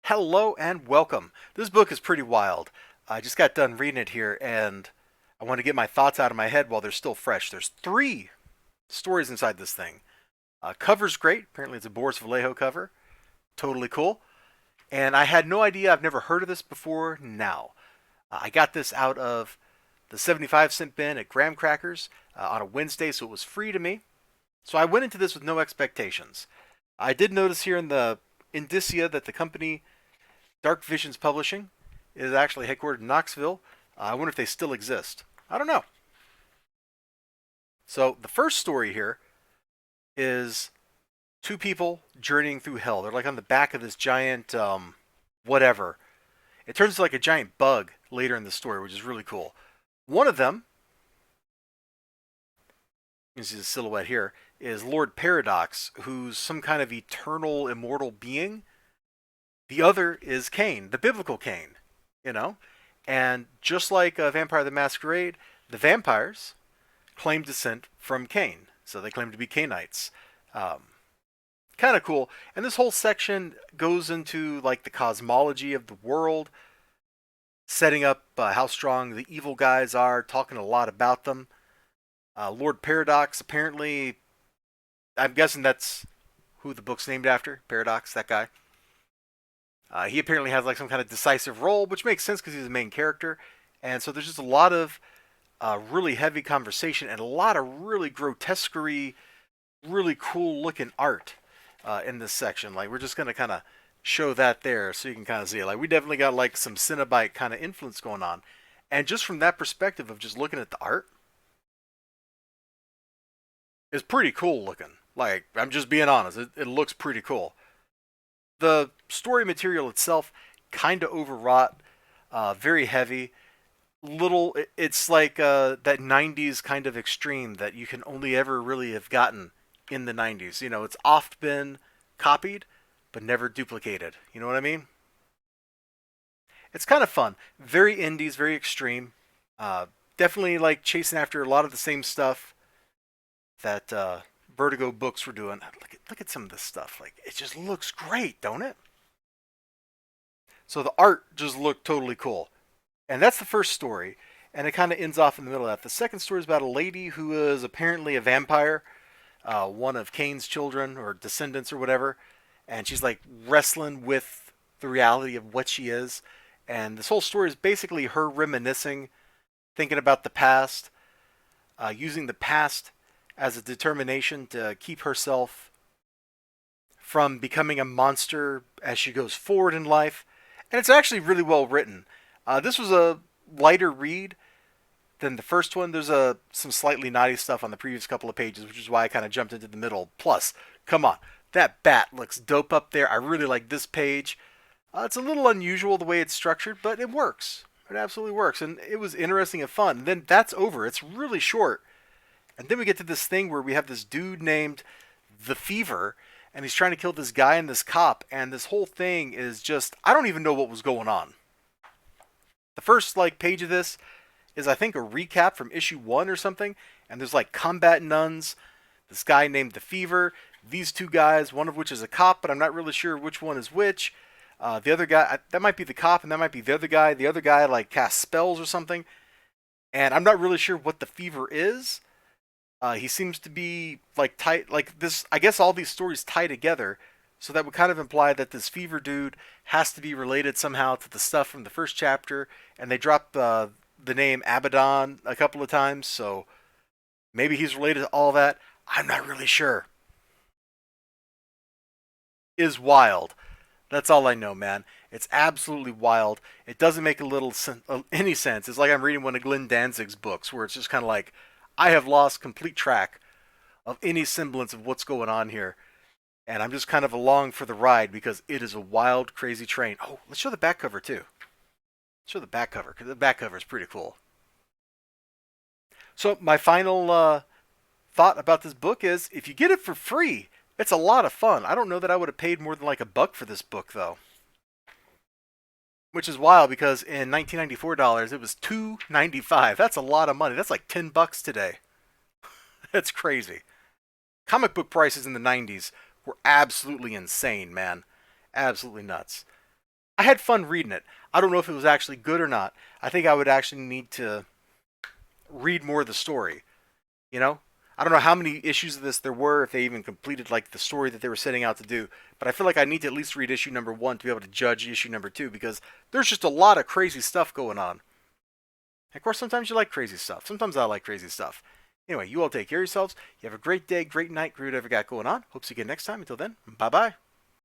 Hello and welcome. This book is pretty wild. I just got done reading it here and I want to get my thoughts out of my head while they're still fresh. There's three stories inside this thing. Cover's great. Apparently it's a Boris Vallejo cover. Totally cool. And I had no idea. I've never heard of this before now. I got this out of the 75-cent bin at Graham Crackers on a Wednesday, so it was free to me. So I went into this with no expectations. I did notice here in the indicia that the company Dark Visions Publishing is actually headquartered in Knoxville. I wonder if they still exist. I don't know. So the first story here is two people journeying through hell. They're like on the back of this giant whatever. It turns into like a giant bug later in the story, which is really cool. One of them, you can see the silhouette here, is Lord Paradox, who's some kind of eternal, immortal being. The other is Cain, the biblical Cain, you know? And just like Vampire the Masquerade, the vampires claim descent from Cain. So they claim to be Cainites. Um, kind of cool. And this whole section goes into like the cosmology of the world, setting up how strong the evil guys are, talking a lot about them. Lord Paradox, apparently, I'm guessing that's who the book's named after. Paradox, that guy. He apparently has like some kind of decisive role, which makes sense because he's the main character. And so there's just a lot of really heavy conversation and a lot of really grotesquerie, really cool looking art in this section. Like we're just gonna kind of show that there so you can kind of see it. Like we definitely got like some Cinnabite kind of influence going on. And just from that perspective of just looking at the art, it's pretty cool looking. Like I'm just being honest, it looks pretty cool. The story material itself kind of overwrought, very heavy. It's like that 90's kind of extreme that you can only ever really have gotten in the 90's. You know, it's oft been copied, but never duplicated. You know what I mean? It's kind of fun. Very indies, very extreme. Definitely like chasing after a lot of the same stuff that Vertigo books were doing. Look at some of this stuff. Like it just looks great, don't it? So the art just looked totally cool. And that's the first story. And it kind of ends off in the middle of that. The second story is about a lady who is apparently a vampire, one of Cain's children or descendants or whatever. And she's like wrestling with the reality of what she is. And this whole story is basically her reminiscing, thinking about the past, using the past as a determination to keep herself from becoming a monster as she goes forward in life. And it's actually really well written. This was a lighter read than the first one. There's some slightly naughty stuff on the previous couple of pages, which is why I kind of jumped into the middle. Plus, come on, that bat looks dope up there. I really like this page. It's a little unusual the way it's structured, but it works. It absolutely works. And it was interesting and fun. And then that's over. It's really short. And then we get to this thing where we have this dude named The Fever, and he's trying to kill this guy and this cop. And this whole thing is just, I don't even know what was going on. The first like page of this is I think a recap from issue 1 or something, and there's like combat nuns, this guy named The Fever, these two guys, one of which is a cop, but I'm not really sure which one is which. The other guy, that might be the cop, and that might be the other guy. The other guy like casts spells or something, and I'm not really sure what The Fever is. He seems to be like tight, like this. I guess all these stories tie together, so that would kind of imply that this Fever dude has to be related somehow to the stuff from the first chapter. And they drop the name Abaddon a couple of times, so maybe he's related to all that. I'm not really sure. Is wild. That's all I know, man. It's absolutely wild. It doesn't make any sense. It's like I'm reading one of Glenn Danzig's books, where it's just kind of like I have lost complete track of any semblance of what's going on here. And I'm just kind of along for the ride because it is a wild, crazy train. Oh, let's show the back cover too. Show the back cover because the back cover is pretty cool. So my final thought about this book is, if you get it for free, it's a lot of fun. I don't know that I would have paid more than like $1 for this book though, which is wild because in 1994 dollars it was $2.95. That's a lot of money. That's like $10 today. That's crazy. Comic book prices in the 90's were absolutely insane, man. Absolutely nuts. I had fun reading it. I don't know if it was actually good or not. I think I would actually need to read more of the story. You know, I don't know how many issues of this there were, if they even completed like the story that they were setting out to do. But I feel like I need to at least read issue number one to be able to judge issue number two because there's just a lot of crazy stuff going on. And of course, sometimes you like crazy stuff. Sometimes I like crazy stuff. Anyway, you all take care of yourselves. You have a great day, great night, great whatever you got going on. Hope to see you again next time. Until then, bye bye.